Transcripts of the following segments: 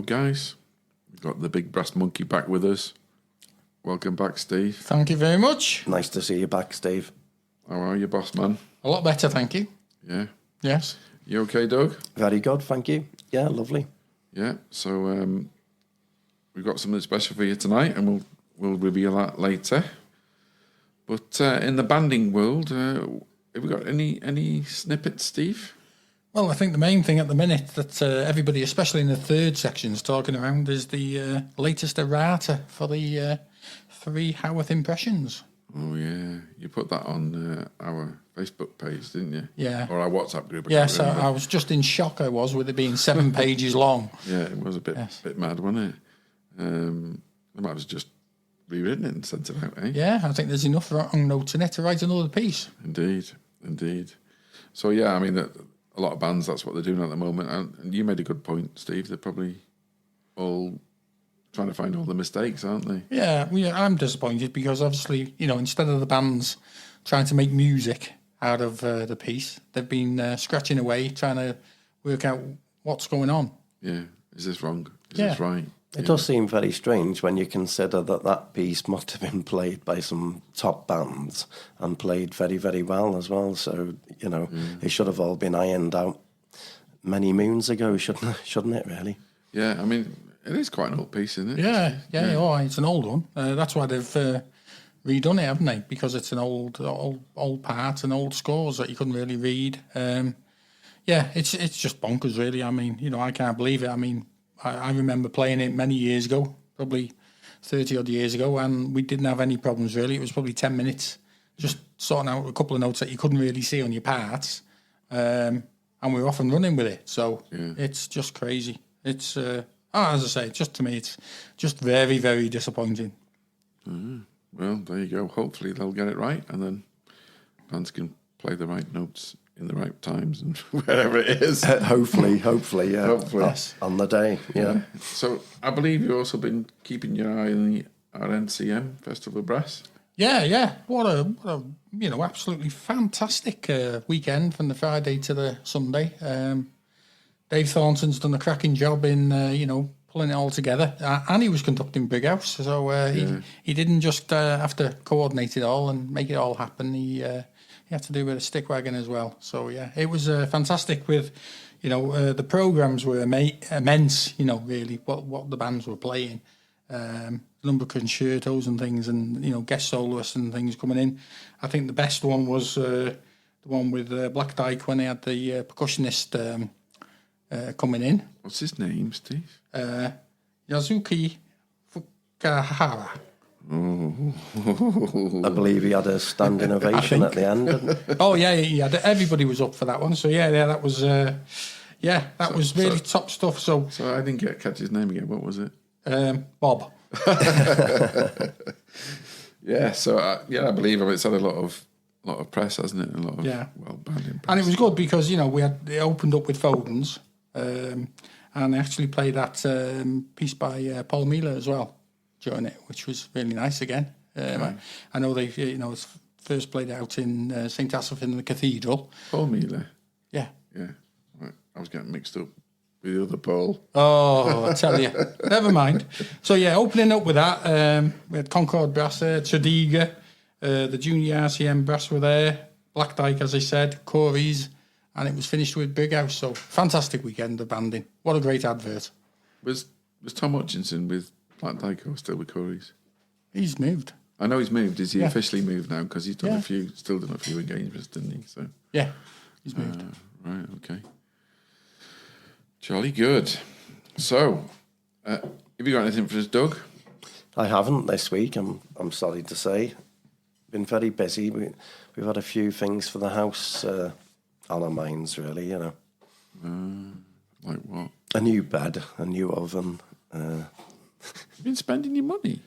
guys. We've got the big brass monkey back with us. Welcome back, Steve. Thank you very much. Nice to see you back, Steve. How are you, boss man? A lot better, thank you. Yeah. Yes. You okay, Doug? Very good, thank you. Yeah, lovely. Yeah. So we've got something special for you tonight, and we'll reveal that later. But in the banding world, have we got any snippets, Steve? Well, I think the main thing at the minute that everybody, especially in the third section, is talking around is the latest errata for the 3 Howarth impressions. Oh, yeah. You put that on our Facebook page, didn't you? Yeah. Or our WhatsApp group. Yes, I was just in shock, I was, with it being 7 pages long. Yeah, it was a bit mad, wasn't it? They might have just rewritten it and sent it out, eh? Yeah, I think there's enough wrong notes in it to write another piece. Indeed. So, yeah, I mean, a lot of bands, that's what they're doing at the moment. And you made a good point, Steve. They're probably all trying to find all the mistakes, aren't they? Yeah, I'm disappointed because obviously, instead of the bands trying to make music out of the piece, they've been scratching away, trying to work out what's going on. Yeah. Is this wrong? Is this right? It does seem very strange when you consider that piece must have been played by some top bands and played very, very well as well. So, it should have all been ironed out many moons ago, shouldn't it, really? Yeah, I mean, it is quite an old piece, isn't it? Yeah. Oh, it's an old one. That's why they've redone it, haven't they? Because it's an old part and old scores that you couldn't really read. It's just bonkers, really. I mean, I can't believe it. I mean, I remember playing it many years ago, probably 30 odd years ago, and we didn't have any problems really. It was probably 10 minutes just sorting out a couple of notes that you couldn't really see on your parts, and we were off and running with it. So It's just crazy. It's as I say, to me, it's just very, very disappointing. Well, there you go. Hopefully they'll get it right, and then bands can play the right notes in the right times and wherever it is. Hopefully, yeah. Hopefully. Yes. On the day, yeah. So I believe you've also been keeping your eye on the RNCM Festival of Brass. Yeah. What a absolutely fantastic weekend from the Friday to the Sunday. Dave Thornton's done a cracking job in pulling it all together, and he was conducting Big House, so he didn't just have to coordinate it all and make it all happen. He had to do a bit of stick wagon as well. So yeah, it was fantastic. With the programs were immense. Really, what the bands were playing, number of concertos and things, and guest soloists and things coming in. I think the best one was the one with Black Dyke when they had the percussionist coming in. What's his name, Steve? Yazuki Fukahara. I believe he had a standing ovation at the end. Didn't he? Oh yeah, everybody was up for that one. So that was was really top stuff. So I didn't catch his name again. What was it? Bob. Yeah. So I believe it's had a lot of press, hasn't it? A lot of banding press. And it was good because it opened up with Foden's, and they actually played that piece by Paul Miller as well during it, which was really nice again. I know they it's first played out in St Asaph in the Cathedral. Paul Miller. Yeah. Right. I was getting mixed up with the other Paul. Oh, I tell you. Never mind. So opening up with that, we had Concord Brass there, Tradiga, the Junior RCM Brass were there, Black Dyke, as I said, Corey's, and it was finished with Big House. So fantastic weekend of banding. What a great advert. Was Tom Hutchinson with Black Dyke or still with Corey's? He's moved. I know he's moved. Is he officially moved now? Because he's done still done a few engagements, didn't he? So yeah, he's moved. Right, okay. Jolly good. So, have you got anything for us, Doug? I haven't this week. I'm sorry to say. Been very busy. We've had a few things for the house on our minds, really. Like what? A new bed, a new oven. You've been spending your money.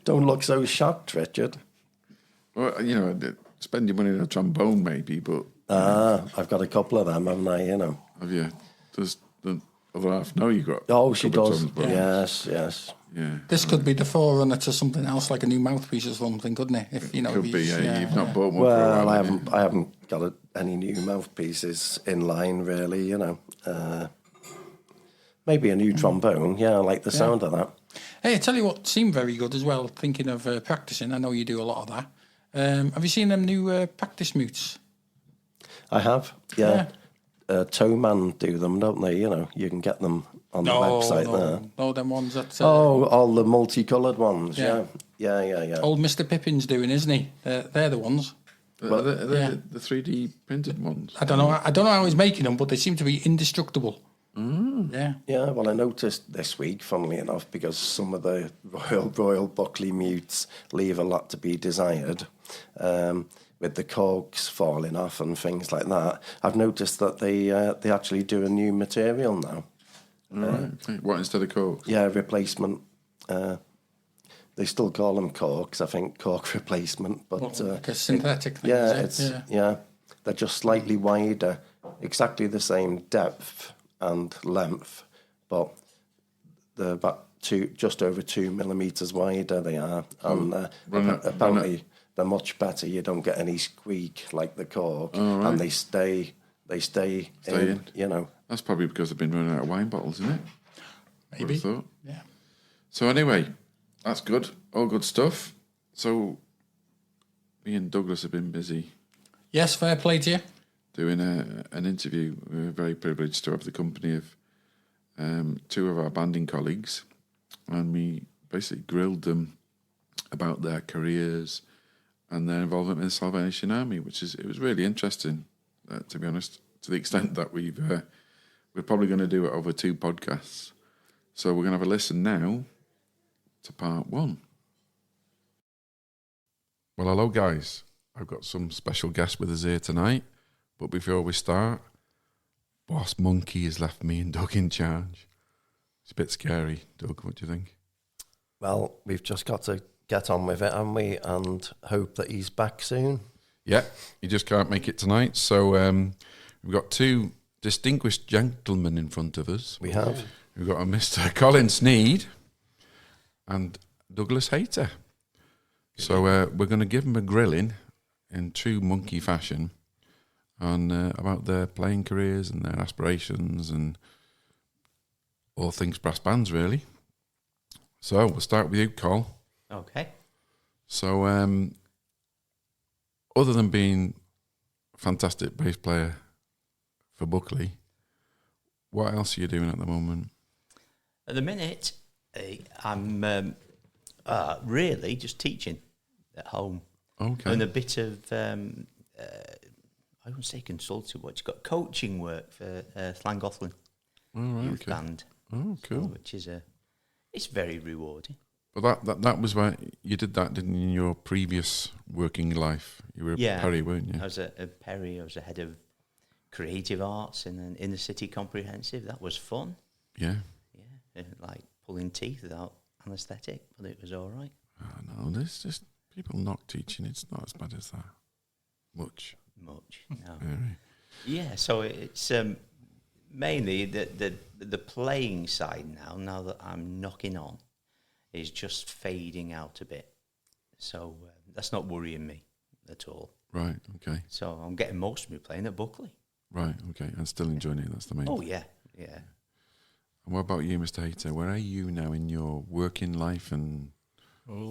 Don't look so shocked, Richard. Well, spend your money on a trombone, maybe, but I've got a couple of them, haven't I? Have you? Does the other half know you got? Oh, she does. Drums, Yes. Yeah. This could be the forerunner to something else, like a new mouthpiece or something, couldn't it? If Could be. You've not bought one. Well, for a while, I haven't got any new mouthpieces in line, really. Maybe a new trombone. Yeah, I like the sound of that. Hey, I tell you what seemed very good as well, thinking of practicing. I know you do a lot of that. Have you seen them new practice mutes? I have. Yeah. Towman do them, don't they? You know, you can get them on the website there. No, them ones that... all the multicoloured ones. Yeah. Old Mr. Pippin's doing, isn't he? They're the ones. The 3D printed ones. I don't know how he's making them, but they seem to be indestructible. Yeah. Yeah, well, I noticed this week, funnily enough, because some of the Royal Buckley mutes leave a lot to be desired, with the corks falling off and things like that. I've noticed that they actually do a new material now. Right. What, instead of corks? Yeah, replacement. They still call them corks, I think, cork replacement. But like a synthetic thing. Yeah, they're just slightly wider, exactly the same depth and length, but they're about just over 2 millimeters wider. They are, and apparently they're much better. You don't get any squeak like the cork, and they stay in. You know, that's probably because they've been running out of wine bottles, isn't it? Maybe. Yeah. So anyway, that's good. All good stuff. So me and Douglas have been busy. Yes, fair play to you. Doing an interview. We're very privileged to have the company of 2 of our banding colleagues, and we basically grilled them about their careers and their involvement in the Salvation Army, it was really interesting, to be honest, to the extent that we're probably going to do it over 2 podcasts. So we're going to have a listen now to part 1. Well, hello guys. I've got some special guests with us here tonight. But before we start, Boss Monkey has left me and Doug in charge. It's a bit scary. Doug, what do you think? well, we've just got to get on with it, haven't we? And hope that he's back soon. Yeah, he just can't make it tonight. So we've got 2 distinguished gentlemen in front of us. We have. We've got a Mr. Colin Sneade and Douglas Hayter. So we're going to give them a grilling in true monkey fashion on about their playing careers and their aspirations and all things brass bands, really. So we'll start with you, Col. Okay. So other than being a fantastic bass player for Buckley, what else are you doing at the moment? At the minute, I'm really just teaching at home. Okay. And a bit of, I wouldn't say consulting, but you've got coaching work for Llangollen Youth Band. Oh, cool. Which is it's very rewarding. But that was where you did that, didn't you, in your previous working life? You were at Perry, weren't you? I was at Perry. I was a head of creative arts in an inner city comprehensive. That was fun. Yeah. Yeah, like pulling teeth without anaesthetic, but it was all right. Oh, no, there's just people not teaching. It's not as bad as that. Much, no. Very. Yeah, so it's mainly the playing side now that I'm knocking on, is just fading out a bit. So that's not worrying me at all. Right, okay. So I'm getting most of me playing at Buckley. Right, okay. And still enjoying it, that's the main Oh, thing. yeah. And what about you, Mr. Hayter? Where are you now in your working life and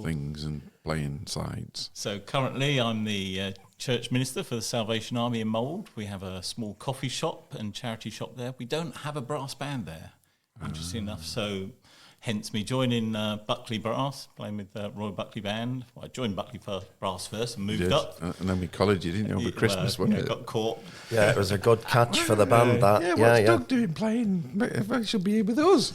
things and playing sides? So currently I'm the church minister for the Salvation Army in Mould. We have a small coffee shop and charity shop there. We don't have a brass band there, interesting enough. So hence me joining Buckley Brass, playing with Royal Buckley Band. Well, I joined Buckley Brass first and moved up. And then we collared you, didn't you, over Christmas, wasn't it? Got caught. Yeah, it was a good catch for the band, that. Yeah, what's Doug doing playing? He should be here with us.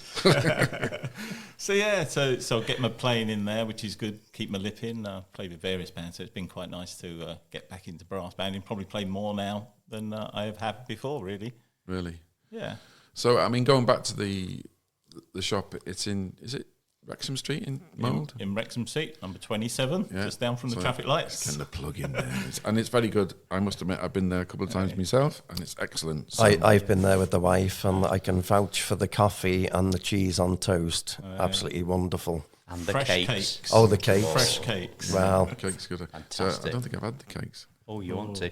So get my playing in there, which is good. Keep my lip in. Play with various bands, so it's been quite nice to get back into brass banding. Probably play more now than I have had before, really. Really? Yeah. So, I mean, going back to the shop, it's in, is it Wrexham Street in Mould? In Wrexham Street, number 27, just down from the traffic lights. Kind of plug in there. And it's very good. I must admit, I've been there a couple of times myself, and it's excellent. So. I've been there with the wife, and I can vouch for the coffee and the cheese on toast. Absolutely wonderful. And the Fresh cakes. Oh, the cakes. Fresh cakes. Wow. The cake's good. Fantastic. So I don't think I've had the cakes. Oh, you want to?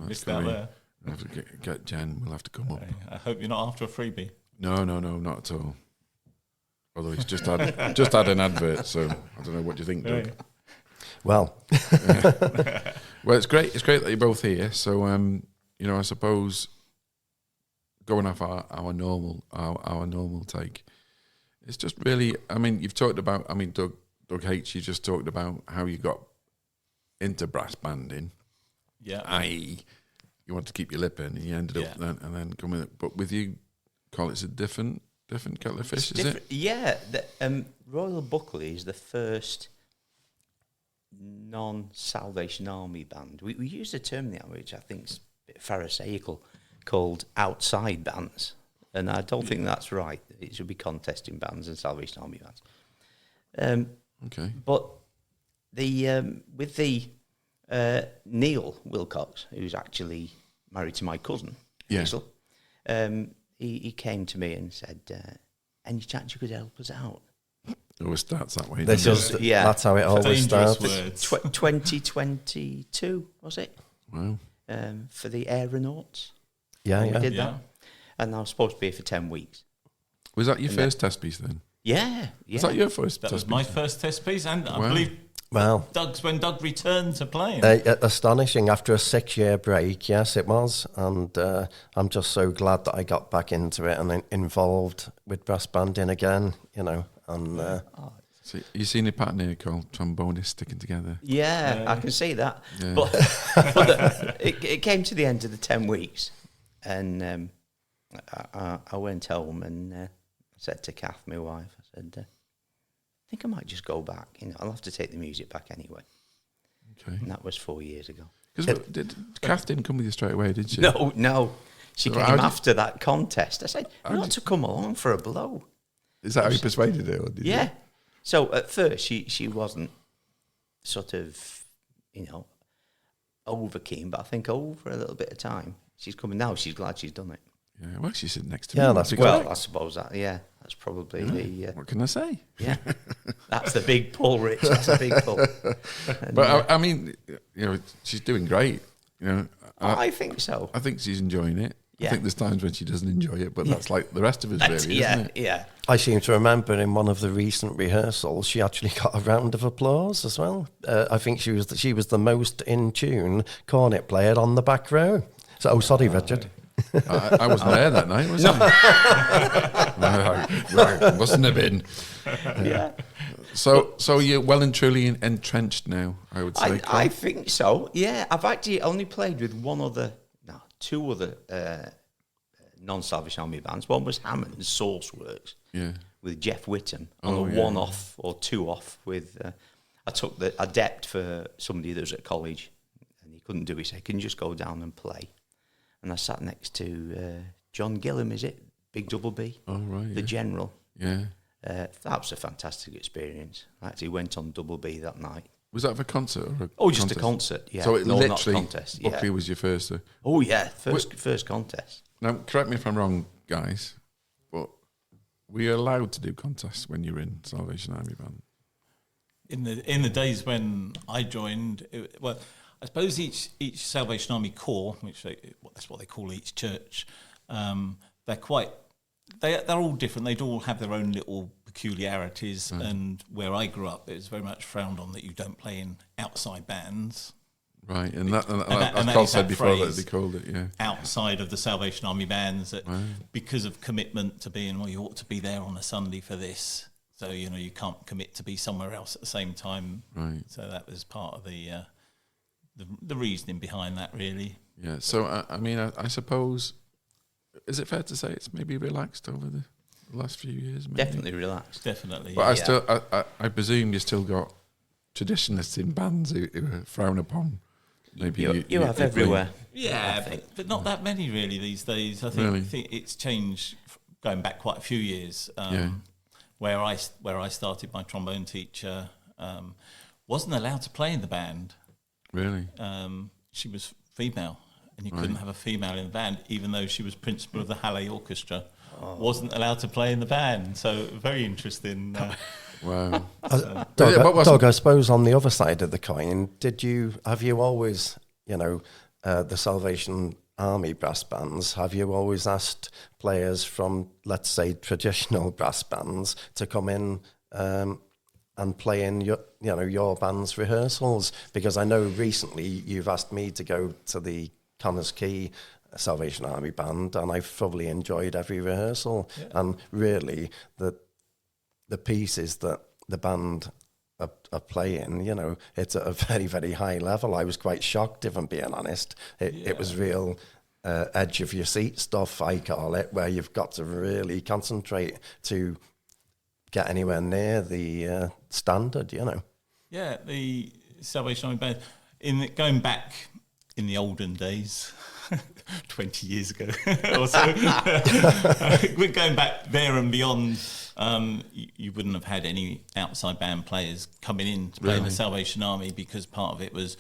Missed out there. We'll have to get Jen. We'll have to come up. I hope you're not after a freebie. No, not at all. Although he's just had an advert, so I don't know what you think, Doug. Well, Well, it's great. It's great that you're both here. So, I suppose going off our normal take, it's just really. I mean, you've talked about. I mean, Doug H. You just talked about how you got into brass banding. Yeah. I.e., you want to keep your lip in, and you ended up then coming. But with you, Colin, it's a different kettle of fish, is it? Yeah. Royal Buckley is the first non-Salvation Army band. We use a term now which I think is a bit pharisaical, called outside bands, and I don't think that's right. It should be contesting bands and Salvation Army bands. Okay. But with the Neil Wilcox, who's actually married to my cousin, Hazel, he came to me and said, "Any chance you could help us out?" It always starts that way. this doesn't it? is that's how it always Dangerous starts. words. 2022 was it? Wow. For the aeronauts. Yeah, We yeah. did Yeah. that, and I was supposed to be here for 10 weeks. Was that your first test piece then? Yeah. Was that your first That test was my piece? first test piece, and I Wow. believe Well, when Doug returned to playing. astonishing after a 6-year break. Yes, it was, and I'm just so glad that I got back into it and involved with brass banding again. And So you seen a pattern here called trombonist sticking together? Yeah, I can see that. Yeah. But it came to the end of the 10 weeks, and I went home and said to Kath, my wife, I said, I think I might just go back. I'll have to take the music back anyway. Okay. And that was 4 years ago. Because Kath didn't come with you straight away, did she? No. She So came how did- after that contest. I said, you ought to come along for a blow. Is that how you persuaded her? Or did Yeah. You? So at first she wasn't sort of, over keen, but I think over a little bit of time, she's coming now. She's glad she's done it. Yeah. Well, she's sitting next to Yeah, me. that's Big good. guy. Well, I suppose that's probably the What can I say? that's the big pull, Rich. That's a big pull. And, But I mean, she's doing great. I think so. I think she's enjoying it. I Yeah. think there's times when she doesn't enjoy it, but that's like the rest of us, really, yeah, isn't it? yeah. I seem to remember in one of the recent rehearsals, she actually got a round of applause as well. I think she was the most in tune cornet player on the back row. So, sorry, Richard. I wasn't there that night, was I? Right, mustn't have been. Yeah. So you're well and truly entrenched now, I would say. I think so. Yeah, I've actually only played with two other non-Salvation Army bands. One was Hammond's Sourceworks with Jeff Whittam on a one-off or two-off with. I took the adept for somebody that was at college, and he couldn't do it. He said, "Can you just go down and play?" And I sat next to John Gillam. Is it Big Double B? Oh right, The General. Yeah. That was a fantastic experience. I actually went on Double B that night. Was that for a concert or Just a concert, yeah. So it No, not literally, contest, Buckley yeah. was your first. Oh, yeah, first contest. Now, correct me if I'm wrong, guys, but were you allowed to do contests when you were in Salvation Army Band? In the days when I joined, I suppose each Salvation Army corps, that's what they call each church, they're all different. They'd all have their own little peculiarities. And where I grew up, it was very much frowned on that you don't play in outside bands. Right, and that that Carl is said that before that phrase. they called it, yeah. Outside of the Salvation Army bands, that because of commitment to being, you ought to be there on a Sunday for this. So, you can't commit to be somewhere else at the same time. Right. So that was part of the reasoning behind that, really. Yeah, so, I mean, I suppose, is it fair to say it's maybe relaxed over the last few years? Maybe? Definitely relaxed. Definitely. But I presume you still got traditionalists in bands who frown upon. Maybe You have everywhere. Yeah, but not that many really these days. I think it's changed going back quite a few years. Where I started, my trombone teacher wasn't allowed to play in the band. Really? She was female, and you couldn't have a female in the band, even though she was principal of the Halle Orchestra. Wasn't allowed to play in the band. So very interesting. Wow. Doug, I suppose on the other side of the coin, have you always, the Salvation Army brass bands, have you always asked players from, let's say, traditional brass bands to come in and play in your band's rehearsals? Because I know recently you've asked me to go to the Connors Quay Salvation Army band, and I've thoroughly enjoyed every rehearsal. Yeah. And really, the pieces that the band are playing, it's at a very, very high level. I was quite shocked, if I'm being honest. It was real edge of your seat stuff, I call it, where you've got to really concentrate to get anywhere near the standard, Yeah, the Salvation Army band, going back in the olden days, 20 years ago or so, we're going back there and beyond. You wouldn't have had any outside band players coming in to play in the Salvation Army, because part of it was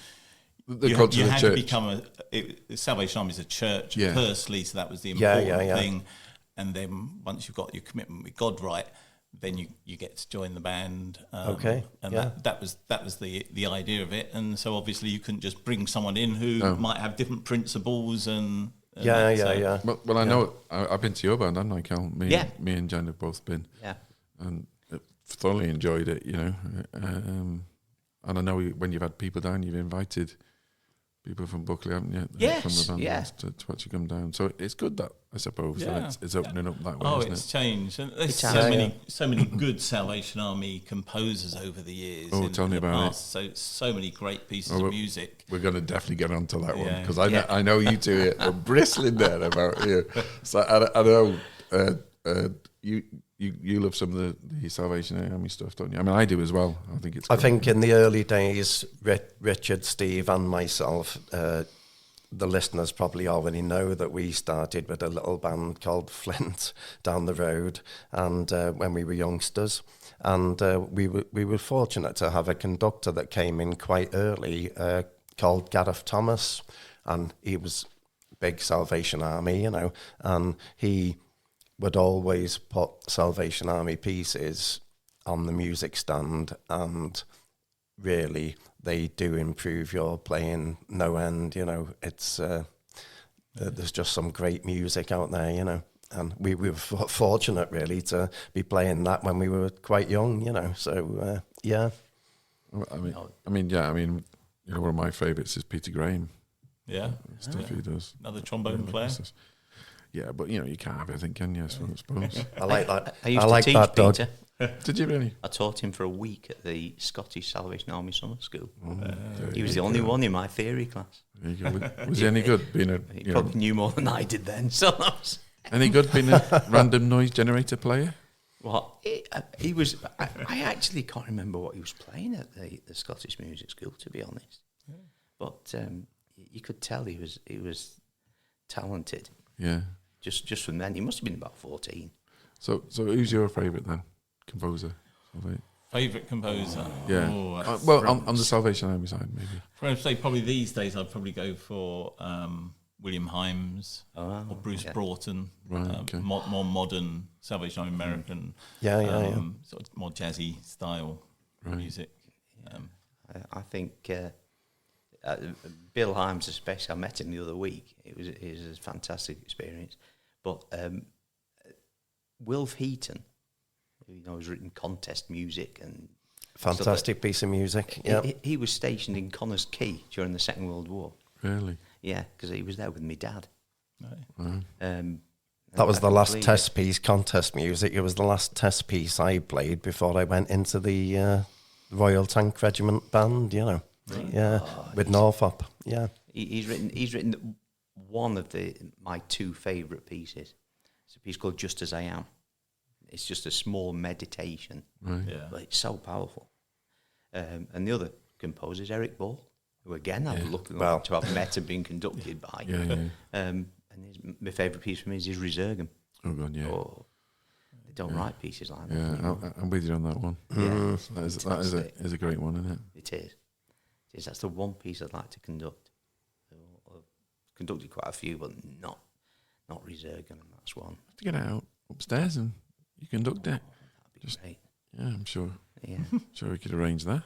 you had to become Salvation Army is a church personally, so that was the important thing. And then once you've got your commitment with God right, then you get to join the band. And that was the idea of it. And so obviously you couldn't just bring someone in who might have different principles and Well, I know I've been to your band, haven't I, Cal? Me and Jen have both been. Yeah. And thoroughly enjoyed it, And I know when you've had people down, you've invited people from Buckley, haven't you? Yes, from the band to actually come down. So it's good that, I suppose, that it's opening up that way. Oh, it's changed. And there's so many good Salvation Army composers over the years. Oh, tell me about it. So many great pieces of music. We're going to definitely get onto that one, because I know you two are bristling there about you. So I know you love some of the Salvation Army stuff, don't you? I mean, I do as well. I think in the early days, Richard, Steve, and myself, the listeners probably already know that we started with a little band called Flint down the road, and when we were youngsters, and we were fortunate to have a conductor that came in quite early, called Gareth Thomas, and he was big Salvation Army, and he would always put Salvation Army pieces on the music stand, and really they do improve your playing no end. It's there's just some great music out there, and we were fortunate really to be playing that when we were quite young, so yeah. I mean, one of my favourites is Peter Graham. Yeah, stuff he does. Another trombone player. Yeah, but you can't have everything, can you? I suppose. I like that. I used to teach Peter. Did you really? I taught him for a week at the Scottish Salvation Army Summer School. He was the only one in my theory class. There you go. Was he any good being He probably knew more than I did then. So that was any good being a random noise generator player? Well, he was. I actually can't remember what he was playing at the Scottish Music School, to be honest. Yeah. But you could tell he was talented. Yeah. Just from then, he must have been about 14. So who's your favourite then, composer? Favourite composer? Yeah. On the Salvation Army side, maybe. I'd say probably these days I'd probably go for William Hymes or Bruce Broughton. Right. Okay. More modern Salvation Army American. Sort of more jazzy style music. I think Bill Hymes, especially, I met him the other week. It was a fantastic experience. But Wilf Heaton, who has written contest music and fantastic piece of music. Yeah, he was stationed in Connors Quay during the Second World War. Really? Yeah, because he was there with my dad. Right. That was the last test piece, contest music. It was the last test piece I played before I went into the Royal Tank Regiment band. Right. With Northrop. Yeah, he's written one of my two favourite pieces. It's a piece called Just As I Am. It's just a small meditation, but it's so powerful. And the other composer is Eric Ball, who again I'm looking to have met and been conducted by. And my favourite piece for me is his Resurgam. Oh God, yeah. They don't write pieces like that. Yeah, I'm with you on that one. Yeah, that is a great one, isn't it? It is. That's the one piece I'd like to conduct. I've conducted quite a few, but not Resurgam, and that's one. To get out upstairs and you conduct it. That'd be great. Yeah, I'm sure. Yeah, sure we could arrange that.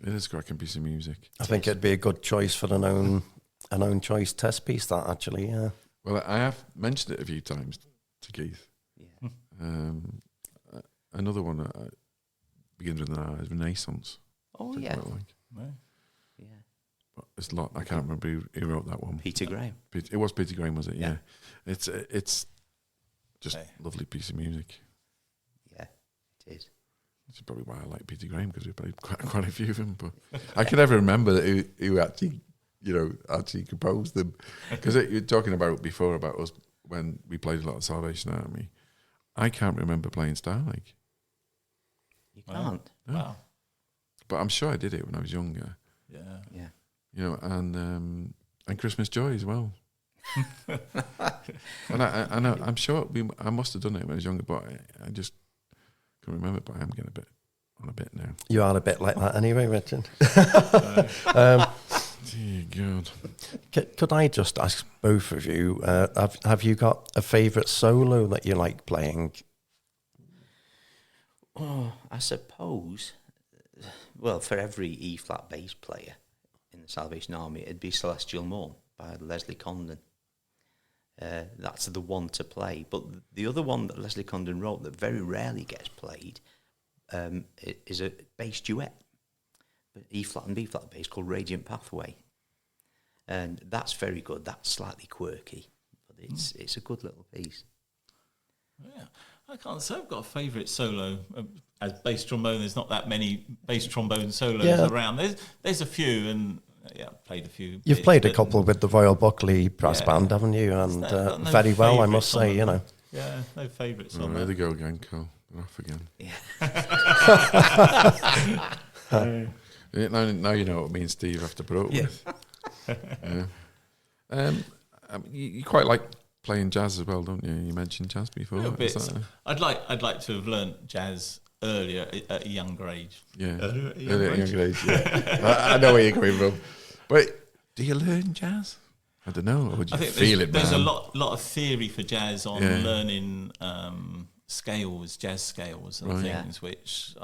It is a cracking piece of music. I think it'd be a good choice for an own an own choice test piece, that actually, yeah. Well, I have mentioned it a few times to Keith. Yeah. Another one begins with an R is Renaissance. Oh, I yeah. quite like. Right. Yeah. But it's a lot. I can't remember who wrote that one. Peter Graham. It was Peter Graham, was it? Yeah. Yeah. It's just Okay. lovely piece of music. Yeah, it is. Which is probably why I like Peter Graham, because we played quite a few of them. But I can never remember who actually, actually composed them. Because you're talking about before about us when we played a lot of Salvation Army. I can't remember playing Star Lake. You can't. No. Wow. But I'm sure I did it when I was younger. Yeah. Yeah. And Christmas Joy as well. And I know, I'm sure I must have done it when I was younger, but I just can't remember. But I am getting on a bit now. You are a bit like that anyway, Richard. Dear God. Could I just ask both of you, have you got a favourite solo that you like playing? Oh, I suppose, well, for every E-flat bass player in the Salvation Army, it'd be Celestial Morn by Leslie Condon. That's the one to play. But the other one that Leslie Condon wrote that very rarely gets played is a bass duet, E-flat and B-flat bass, called Radiant Pathway. And that's very good. That's slightly quirky, but it's a good little piece. Yeah, I can't say I've got a favourite solo. As bass trombone, there's not that many bass trombone solos around. There's a few, and played a few. You've bits, played a couple with the Royal Buckley Brass Band, haven't you? And no very well, I must favourites say, on them. Yeah, no favourites on There that. they go again, Cole. They're off again. Yeah. Now you know what me and Steve have to put up with. Yeah. You quite like playing jazz as well, don't you? You mentioned jazz before. Little Is bits. that I'd like to have learnt jazz earlier at a younger age. Earlier at a younger age. Yeah. I know where you're coming from. But do you learn jazz? I don't know. Or do I you think feel it, there's man? a lot of theory for jazz on learning scales, jazz scales and things, which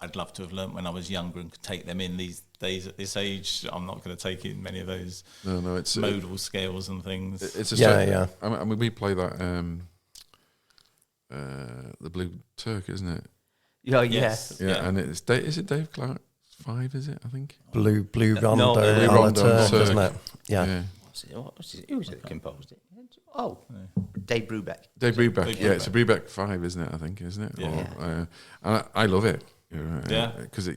I'd love to have learnt when I was younger and could take them in. These days at this age, I'm not going to take in many of those it's modal scales and things. It's a Yeah. I mean, we play that the Blue Turk, isn't it? Yeah, Yes. Yeah, and is it Dave Clark's 5? Is it? I think. Blue Rondo, no, Blue on Rondo a Turk, Turk. isn't it? Yeah. Who was it that composed it? Oh, Dave Brubeck. Dave Brubeck. Dave Yeah, it's a Brubeck. Brubeck 5, isn't it? I think, isn't it? Yeah. And I love it. Yeah. Because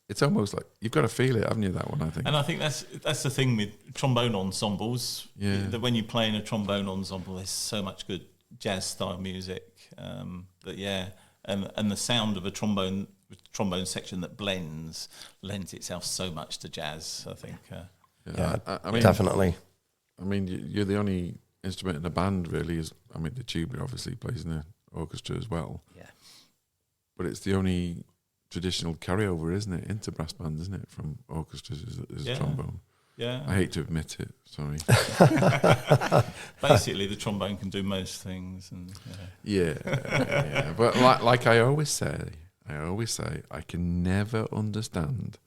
it's almost like you've got to feel it, haven't you? That one, I think. And I think that's the thing with trombone ensembles. Yeah. That when you play in a trombone ensemble, there's so much good jazz style music. And the sound of a trombone section that lends itself so much to jazz. I think. I mean, Definitely. I mean, you're the only instrument in the band, really. The tuba obviously plays in the orchestra as well. Yeah. But it's the only traditional carryover, isn't it, into brass bands, isn't it, from orchestras is a trombone. Yeah. I hate to admit it. Sorry. Basically, the trombone can do most things, and Yeah. But like I always say, I can never understand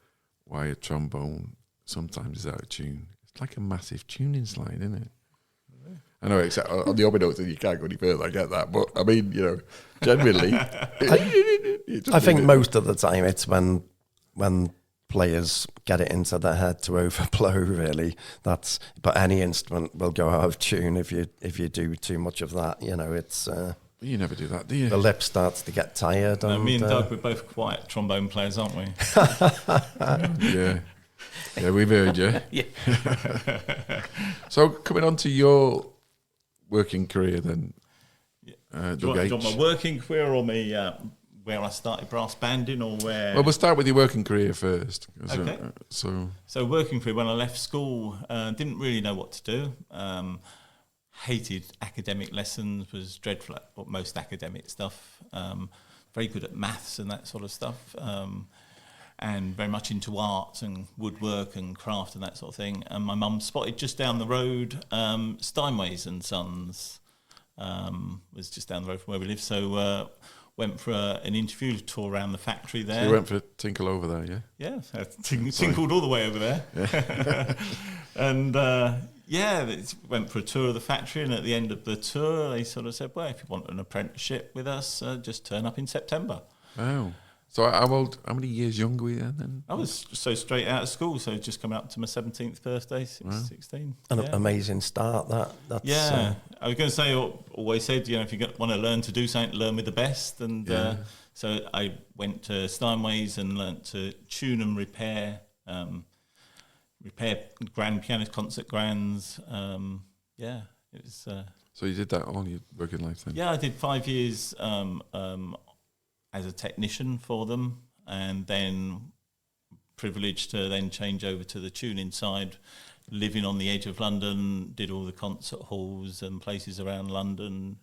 why a trombone sometimes is out of tune. It's like a massive tuning slide, isn't it? I know, except on the open notes, you can't go any further. I get that, but I mean, generally, I think most of the time it's when players get it into their head to overblow. Really, but any instrument will go out of tune if you do too much of that. It's you never do that, do you? the lip starts to get tired. no, and, me and Doug, we're both quiet trombone players, aren't we? Yeah, we've heard you. Yeah. So coming on to your working career, then, Do you Doug want H. my working career or me where I started brass banding, or where? Well, we'll start with your working career first. Okay. So working career, when I left school, didn't really know what to do. Hated academic lessons, was dreadful at most academic stuff. Very good at maths and that sort of stuff. And very much into art and woodwork and craft and that sort of thing. And my mum spotted just down the road Steinways and Sons. Was just down the road from where we live. So went for an interview tour around the factory there. So you went for a tinkle over there, yeah? Yeah, I tinkled all the way over there. Yeah. And went for a tour of the factory, and at the end of the tour, they sort of said, well, if you want an apprenticeship with us, just turn up in September. Wow. So how many years younger were you then? I was so straight out of school, so just coming up to my 17th birthday, 16. An amazing start, that's... I was going to say, always said, if you want to learn to do something, learn with the best. And so I went to Steinway's and learnt to tune and repair grand piano concert grands. It was... So you did that all your working life then? Yeah, I did 5 years as a technician for them, and then privileged to then change over to the tuning side, living on the edge of London, did all the concert halls and places around London.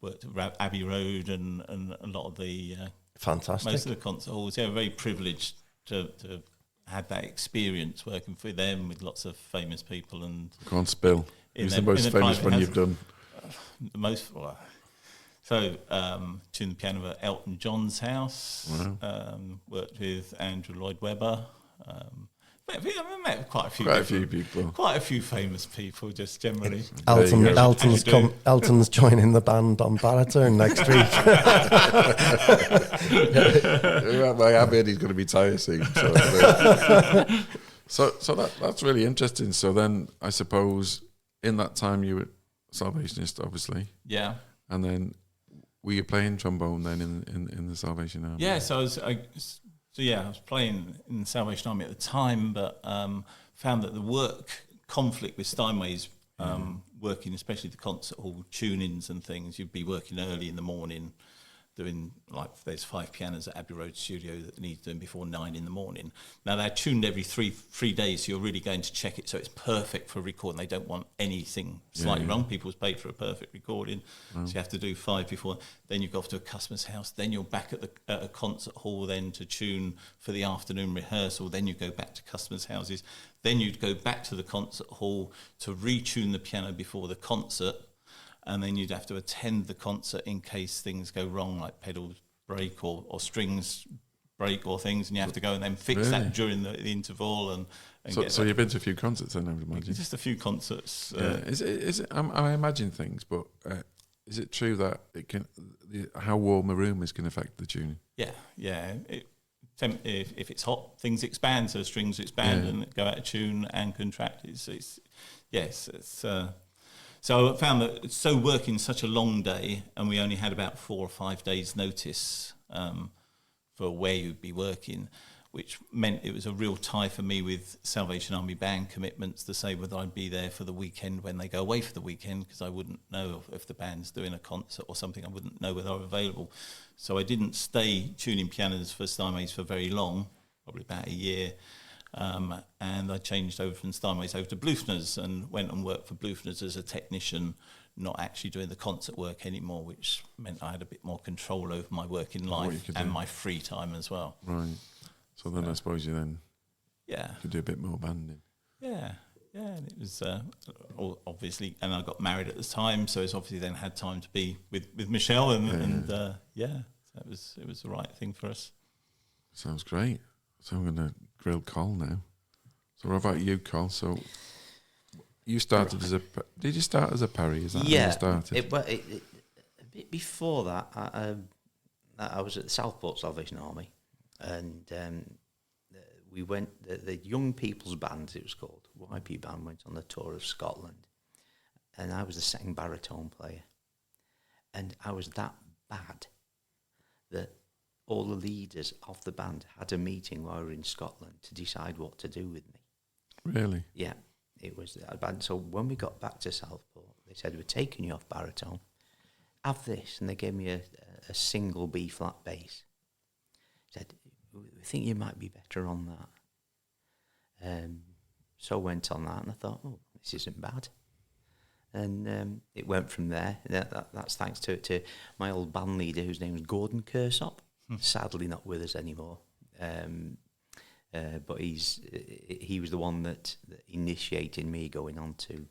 Worked at Abbey Road and a lot of the... Fantastic. Most of the concert halls. Yeah, very privileged to have that experience working for them with lots of famous people. And go on, spill. Who's the most famous one you've done? The most... So, tuned the piano at Elton John's house. Wow. Worked with Andrew Lloyd Webber. Met quite a few people. Quite a few famous people, just generally. Elton's joining the band on baritone next week. I heard he's going to be tiresome. So that's really interesting. So then, I suppose, in that time you were Salvationist, obviously. Yeah. And then, were you playing trombone then in the Salvation Army? Yeah, so I was playing in the Salvation Army at the time, but found that the work conflict with Steinway's working, especially the concert hall tunings and things. You'd be working early in the morning, doing there's 5 pianos at Abbey Road Studio that needs doing before 9 in the morning. Now they're tuned every three days, so you're really going to check it so it's perfect for recording. They don't want anything slightly wrong. People's paid for a perfect recording, so you have to do 5 before. Then you go off to a customer's house. Then you're back at a concert hall then to tune for the afternoon rehearsal. Then you go back to customers' houses. Then you'd go back to the concert hall to retune the piano before the concert. And then you'd have to attend the concert in case things go wrong, like pedals break or strings break or things, and you have to go and then fix that during the interval. And so you've been to a few concerts then, I would imagine? Just a few concerts. Is it? I imagine things, but is it true that it can? How warm a room is can affect the tuning? Yeah. If it's hot, things expand, so strings expand and go out of tune and contract. So I found that working such a long day, and we only had about 4 or 5 days notice for where you'd be working, which meant it was a real tie for me with Salvation Army band commitments to say whether I'd be there for the weekend when they go away for the weekend, because I wouldn't know if the band's doing a concert or something. I wouldn't know whether I'm available. So I didn't stay tuning pianos for Steinway's for very long, probably about a year. And I changed over from Steinway's over to Blufner's and went and worked for Blufner's as a technician, not actually doing the concert work anymore, which meant I had a bit more control over my working life and my free time as well. Right. So then I suppose you then could do a bit more banding. Yeah, and it was obviously, and I got married at the time, so it's obviously then had time to be with Michelle, and so it was the right thing for us. Sounds great. So I'm going to grill Col now. So what about you, Col? So you started as did you start as a Parry? Is that how you started? A bit before that, I was at the Southport Salvation Army, and we went, the Young People's Band, it was called, YP Band, went on the tour of Scotland, and I was the second baritone player, and I was that bad that all the leaders of the band had a meeting while we were in Scotland to decide what to do with me. Really? Yeah, it was that bad. So when we got back to Southport, they said, we're taking you off baritone. Have this. And they gave me a single B-flat bass. Said, we think you might be better on that. So I went on that, and I thought, this isn't bad. And it went from there. That's thanks to my old band leader, whose name was Gordon Kersop. Sadly not with us anymore, but he was the one that initiated me going on to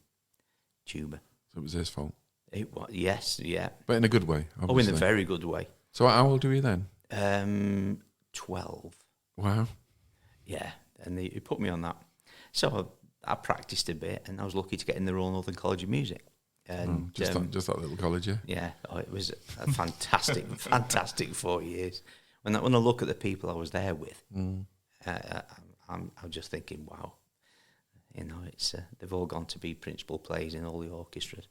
tuba. So it was his fault? Yes, yeah. But in a good way, obviously. Oh, in a very good way. So how old were you then? 12. Wow. Yeah, and he put me on that. So I practiced a bit, and I was lucky to get in the Royal Northern College of Music. And Just that little college, yeah? yeah, it was a fantastic, fantastic 4 years. When I look at the people I was there with, I'm just thinking, wow, it's they've all gone to be principal players in all the orchestras.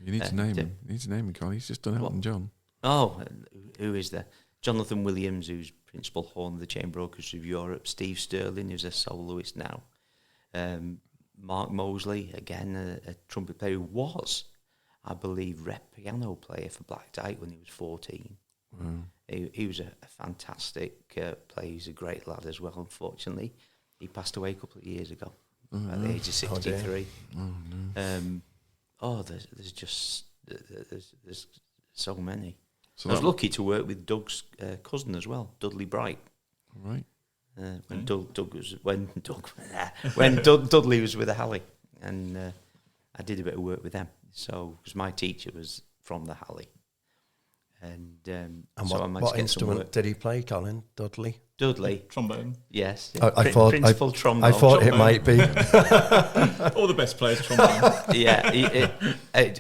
You need to name him. You need to name him, Colin. He's just done Elton John. Oh, who is there? Jonathan Williams, who's principal horn of the Chamber Orchestra of Europe. Steve Sterling, who's a soloist now. Mark Mosley, again, a trumpet player who was, I believe, rep piano player for Black Dyke when he was 14. Wow. He was a fantastic player. He's a great lad as well, unfortunately. He passed away a couple of years ago, at the age of 63. There's just there's so many. So I was lucky to work with Doug's cousin as well, Dudley Bright. Right. When Dudley was with the Halley, and I did a bit of work with them. So, because my teacher was from the Halley, and so I managed what to get instrument did he play, Colin? Dudley? Dudley, Trombone. yes. I thought principal trombone. I thought it Trombone. might be. All the best players trombone. Yeah,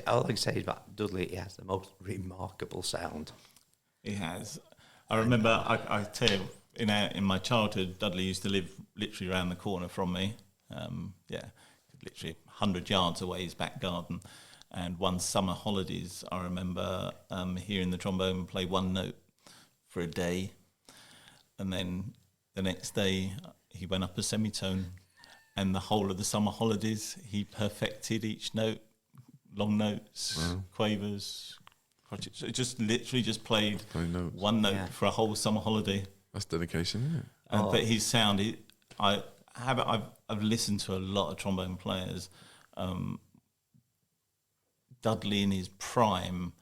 all I can say is about Dudley, he has the most remarkable sound. He has. I remember, I tell you, in my childhood, Dudley used to live literally around the corner from me. Literally 100 yards away, his back garden. And one summer holidays, I remember hearing the trombone play one note for a day. And then the next day, he went up a semitone. And the whole of the summer holidays, he perfected each note, long notes, quavers, crotchets. So it just literally just played one note for a whole summer holiday. That's dedication, isn't it? But his sound, I've listened to a lot of trombone players. Dudley in his prime,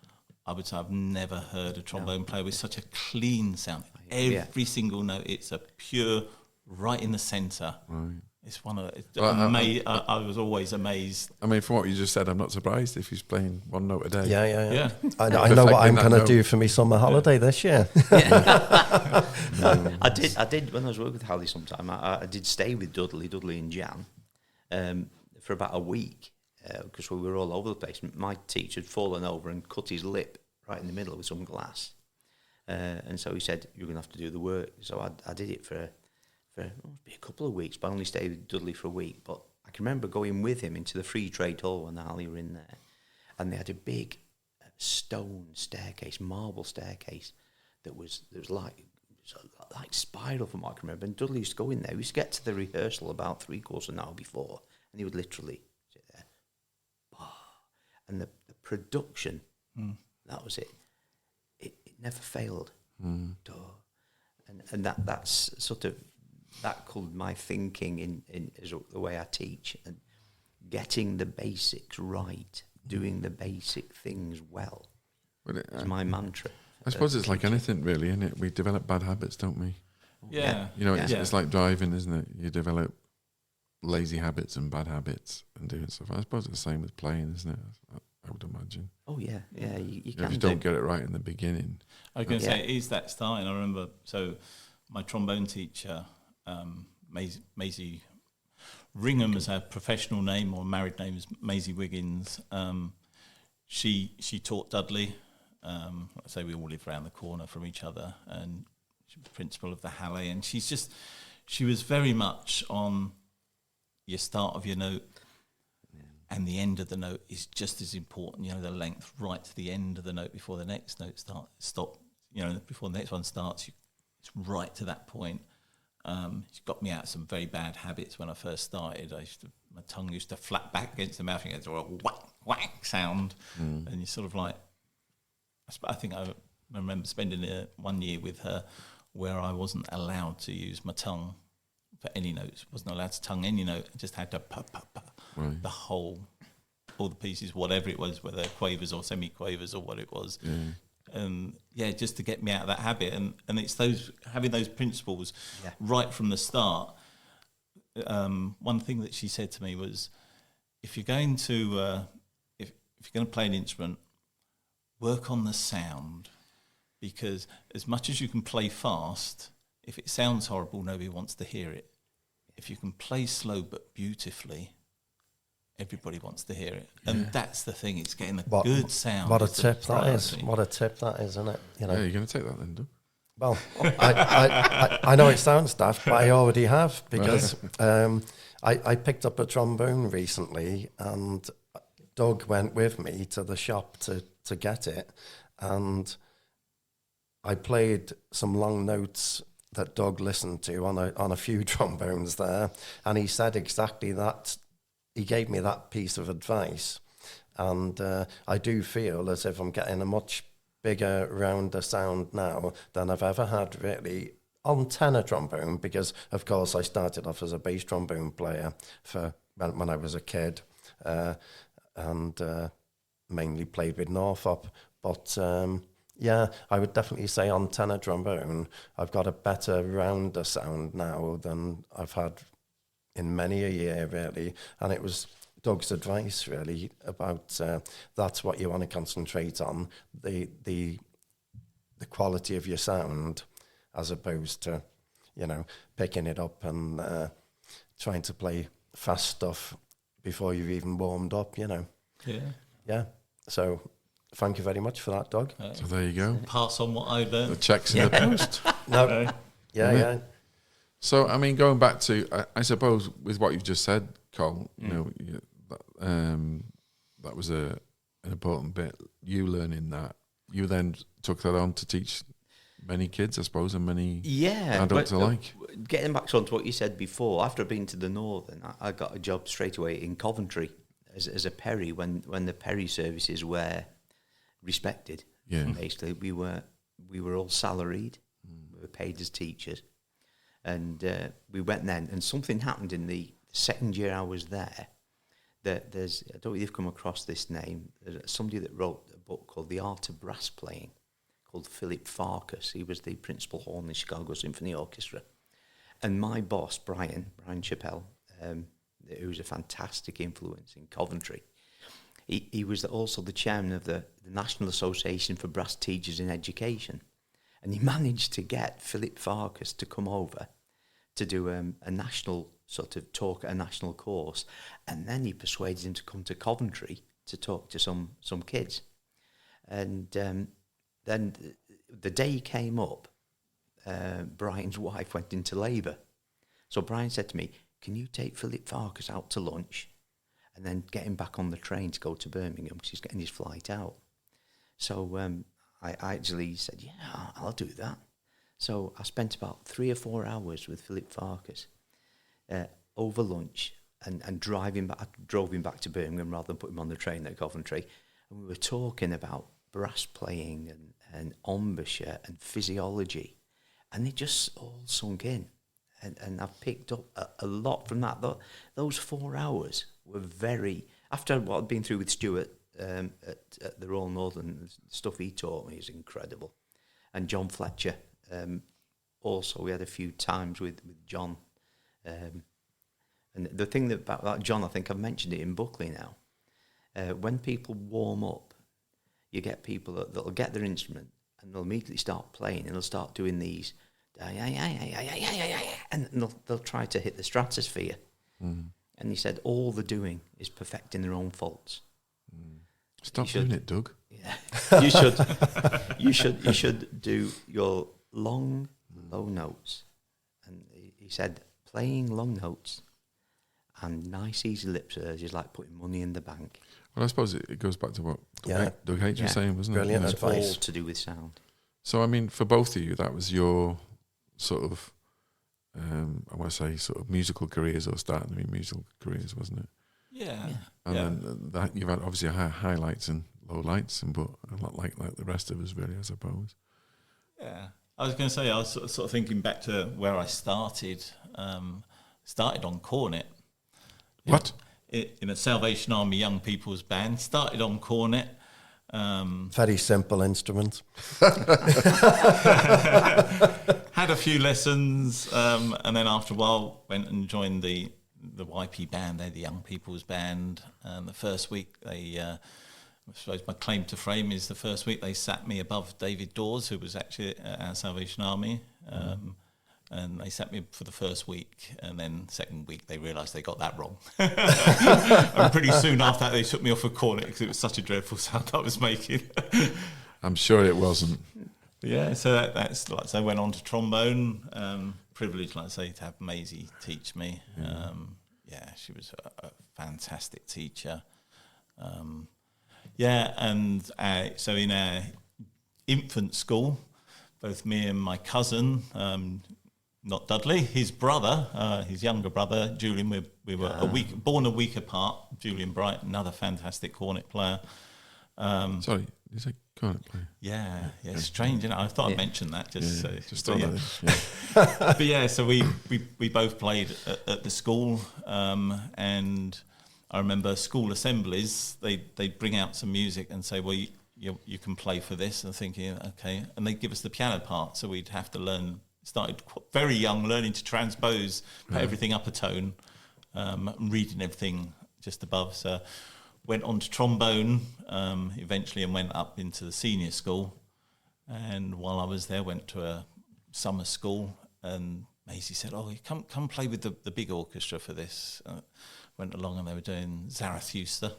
I would say I've never heard a trombone player with such a clean sound. Every single note, it's a pure right in the centre. Right. It's one of I was always amazed. I mean, from what you just said, I'm not surprised if he's playing one note a day. Yeah. I know what I'm going to do for my summer holiday this year. I did when I was working with Halley sometime. I did stay with Dudley and Jan for about a week because we were all over the place. My teacher had fallen over and cut his lip right in the middle with some glass, and so he said, "You're going to have to do the work." So I did it for a couple of weeks, but I only stayed with Dudley for a week. But I can remember going with him into the Free Trade Hall when the Halley were in there, and they had a big stone staircase, marble staircase that was like spiral from what I can remember. And Dudley used to go in there. We used to get to the rehearsal about 3/4 an hour before, and he would literally sit there, and the production, that was it. It never failed. And that's sort of. That colored my thinking in the way I teach, and getting the basics right, doing the basic things well. It's my mantra. I suppose it's like anything, really, isn't it? We develop bad habits, don't we? Yeah. You know, it's like driving, isn't it? You develop lazy habits and bad habits and doing stuff. I suppose it's the same with playing, isn't it? I would imagine. Oh, yeah. You if you don't get it right in the beginning. I was going to say, it is that starting. I remember, so my trombone teacher... Maisie Ringham is her professional name, or married name is Maisie Wiggins. She taught Dudley. I say we all live around the corner from each other, and she's principal of the Halley. And she was very much on your start of your note, and the end of the note is just as important. You know, the length right to the end of the note before the next note stop. You know, before the next one starts, it's right to that point. She got me out some very bad habits when I first started. My tongue used to flap back against the mouth and get a whack, whack sound. And you sort of like, I think I remember spending 1 year with her where I wasn't allowed to use my tongue for any notes. Wasn't allowed to tongue any note. I just had to Right. all the pieces, whatever it was, whether quavers or semi-quavers or what it was. And just to get me out of that habit, and it's having those principles right from the start. One thing that she said to me was, if you're going to play an instrument, work on the sound, because as much as you can play fast, if it sounds horrible, nobody wants to hear it. If you can play slow but beautifully, everybody wants to hear it. And that's the thing, it's getting a good sound. What a is the tip that is. priority. What a tip that is, isn't it? You know. Yeah, you're going to take that then, Doug? Well, I know it sounds daft, but I already have, because I picked up a trombone recently, and Doug went with me to the shop to get it, and I played some long notes that Doug listened to on a few trombones there, and he said exactly that. He gave me that piece of advice, and I do feel as if I'm getting a much bigger, rounder sound now than I've ever had, really, on tenor trombone, because, of course, I started off as a bass trombone player when I was a kid, and mainly played with Northrop. But, yeah, I would definitely say on tenor trombone, I've got a better, rounder sound now than I've had in many a year, really. And it was Doug's advice, really, about that's what you want to concentrate on, the quality of your sound, as opposed to, you know, picking it up and trying to play fast stuff before you've even warmed up, you know. Yeah. Yeah. So thank you very much for that, Doug. So there you go. Pass on what I learned. The check's in the post. No. Yeah. So, I mean, going back to, I suppose, with what you've just said, Cole, you know, that was an important bit. You learning that, you then took that on to teach many kids, I suppose, and many adults alike. Getting back on to what you said before, after I've been to the Northern, I got a job straight away in Coventry as a Perry when the Perry services were respected. Yeah. Basically, we were all salaried. We were paid as teachers. And we went then, and something happened in the second year I was there. That I don't know if you've come across this name. There's somebody that wrote a book called The Art of Brass Playing, called Philip Farkas. He was the principal horn in Chicago Symphony Orchestra. And my boss, Brian Chappell, who was a fantastic influence in Coventry, he was also the chairman of the National Association for Brass Teachers in Education. And he managed to get Philip Farkas to come over to do a national sort of talk at a national course, and then he persuaded him to come to Coventry to talk to some kids. And then the day he came up, Brian's wife went into labour. So Brian said to me, "Can you take Philip Farkas out to lunch and then get him back on the train to go to Birmingham because he's getting his flight out?" So I actually said, "Yeah, I'll do that." So I spent about 3 or 4 hours with Philip Farkas over lunch and driving back. I drove him back to Birmingham rather than put him on the train at Coventry. And we were talking about brass playing and embouchure and physiology. And it just all sunk in. And I've picked up a lot from that. Those 4 hours were very... After what I'd been through with Stuart at the Royal Northern, the stuff he taught me is incredible. And John Fletcher... also, we had a few times with John. And the thing about John, I think I've mentioned it in Buckley now. When people warm up, you get people that'll get their instrument and they'll immediately start playing and they'll start doing these, and they'll try to hit the stratosphere. Mm. And he said all they're doing is perfecting their own faults. Mm. Stop doing it, Doug. Yeah, you should do your long, low notes. And he said, playing long notes and nice, easy lip service is like putting money in the bank. Well, I suppose it goes back to what Doug Hayter was saying, wasn't Brilliant it? advice. It's all to do with sound. So, I mean, for both of you, that was your sort of, I want to say, sort of musical careers or starting to be musical careers, wasn't it? Yeah. And then that you've had obviously highlights and lowlights, but a lot like the rest of us, really, I suppose. Yeah. I was going to say, I was sort of thinking back to where I started. Started on cornet. What? In a Salvation Army Young People's Band. Started on cornet. Very simple instrument. Had a few lessons, and then after a while went and joined the YP band. They're the Young People's Band. The first week they I suppose my claim to fame is the first week they sat me above David Dawes, who was actually at our Salvation Army. And they sat me for the first week, and then second week they realised they got that wrong. And pretty soon after that, they took me off a cornet because it was such a dreadful sound I was making. I'm sure it wasn't. Yeah, so that's like, so I went on to trombone. Privileged, like I say, to have Maisie teach me. She was a fantastic teacher. And so in our infant school, both me and my cousin, not Dudley, his brother, his younger brother, Julian, we were born a week apart. Julian Bright, another fantastic cornet player. Sorry, you say cornet player? Yeah, strange, isn't it? I thought I'd mention that. But yeah, so we both played at the school, and I remember school assemblies, they'd bring out some music and say, well, you can play for this, and thinking, okay, and they'd give us the piano part, so we'd have to learn. Started very young, learning to transpose, put everything up a tone, reading everything just above. So went on to trombone eventually, and went up into the senior school. And while I was there, went to a summer school, and Maisie said, "Oh, you come play with the big orchestra for this." Went along, and they were doing Zarathustra.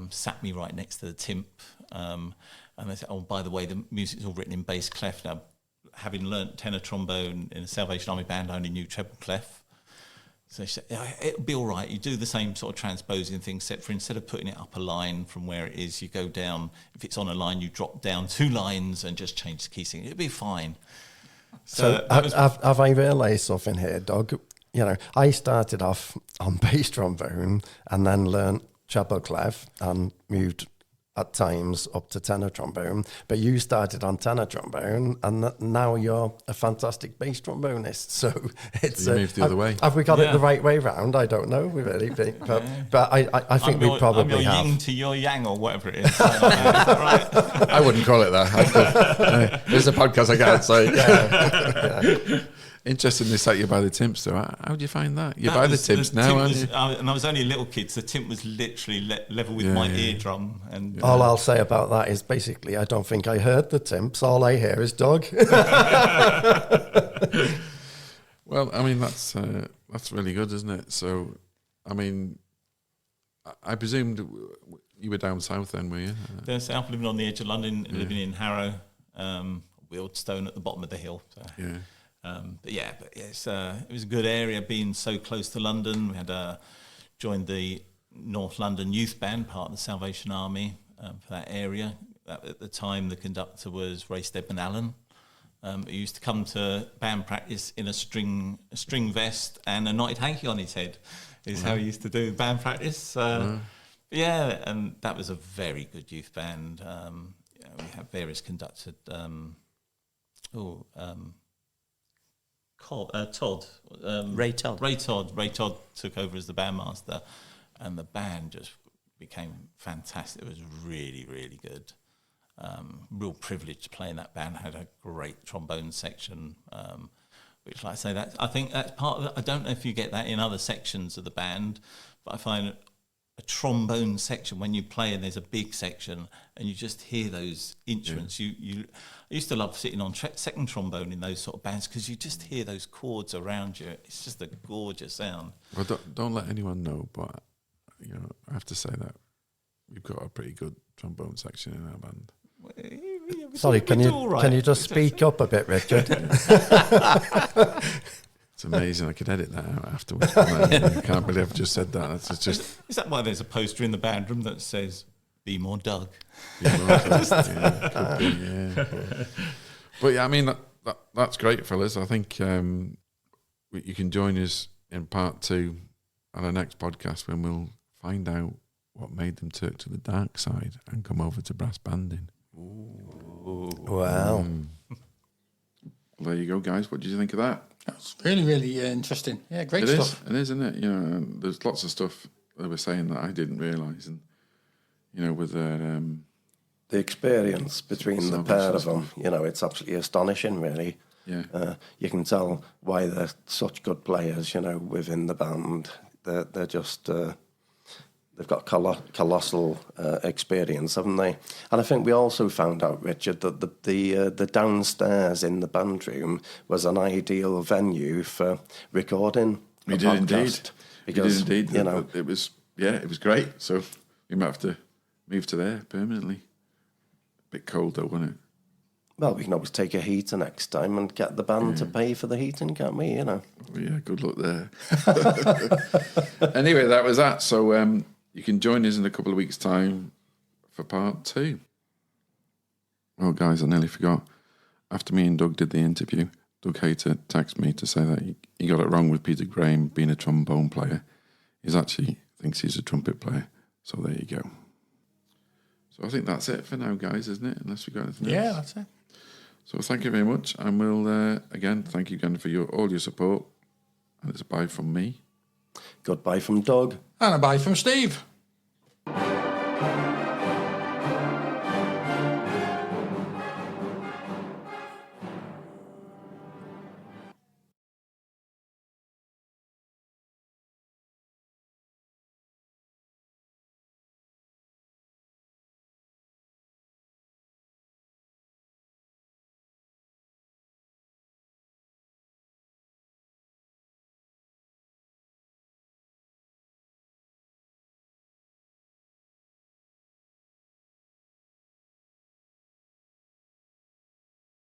Sat me right next to the timp, and they said, "Oh, by the way, the music's all written in bass clef." Now, having learnt tenor trombone in a Salvation Army band, I only knew treble clef. So she said, "It'll be all right. You do the same sort of transposing thing, except for instead of putting it up a line from where it is, you go down. If it's on a line, you drop down 2 lines and just change the key singing. It'll be fine." So have I realised something here, Doug? I started off on bass trombone and then learnt treble clef and moved at times up to tenor trombone, but you started on tenor trombone, and now you're a fantastic bass trombonist. So it's you moved the other way. Have we got it the right way round? I don't know, really, but I think we probably I'm your have. yin to your yang, or whatever it is. Is that right? I wouldn't call it that. There's a podcast I can't say. Yeah. Interesting they sat you by the timps, though. How do you find that? You're by the timps now, aren't you? And I was only a little kid, so the timp was literally level with my eardrum. And All I'll say about that is basically I don't think I heard the timps. All I hear is Doug. Well, I mean, that's really good, isn't it? So, I mean, I presumed you were down south then, were you? Down south, living on the edge of London, living in Harrow, Wealdstone at the bottom of the hill. So. Yeah. But it was a good area being so close to London. We had joined the North London Youth Band, part of the Salvation Army for that area. At the time, the conductor was Ray Stedman Allen. He used to come to band practice in a string vest and a knotted hanky on his head. Is how he used to do band practice. Yeah, and that was a very good youth band. We had various conductors. Todd. Ray Todd. Ray Todd took over as the bandmaster, and the band just became fantastic. It was really, really good. Real privilege to play in that band. Had a great trombone section, which, like I say, I think that's part of it. I don't know if you get that in other sections of the band, but I find a trombone section when you play and there's a big section and you just hear those instruments. I used to love sitting on second trombone in those sort of bands because you just hear those chords around you. It's just a gorgeous sound. Well, don't let anyone know, but I have to say that we've got a pretty good trombone section in our band. Sorry, can you just speak up a bit, Richard? It's amazing. I could edit that out afterwards. I can't believe I've just said that. Is that why there's a poster in the band room that says "Be more Doug"? Could be, yeah. But yeah, I mean that's great, fellas. I think you can join us in part 2 on our next podcast when we'll find out what made them turn to the dark side and come over to brass banding. Ooh. Wow. Well, there you go, guys. What did you think of that? That's really, really interesting. Yeah, great stuff. It is, isn't it? There's lots of stuff they were saying that I didn't realise, and with the experience between the pair of them, it's absolutely astonishing, really. Yeah. You can tell why they're such good players, within the band. They're just, they've got colossal experience, haven't they? And I think we also found out, Richard, that the downstairs in the band room was an ideal venue for recording. We did indeed. Because, we did indeed. you know, it was great. So we might have to move to there permanently. Bit cold though, wasn't it? well, we can always take a heater next time and get the band to pay for the heating, can't we? You know. Oh, yeah, good luck there. Anyway, that was that. So you can join us in a couple of weeks' time for part 2. Well, guys, I nearly forgot. After me and Doug did the interview, Doug Hayter texted me to say that he got it wrong with Peter Graham being a trombone player. He actually thinks he's a trumpet player. So there you go. So I think that's it for now, guys, isn't it? Unless we've got anything else. Yeah, that's it. So thank you very much. And we'll, again, thank you again for all your support. And it's a bye from me. Goodbye from Doug. And a bye from Steve.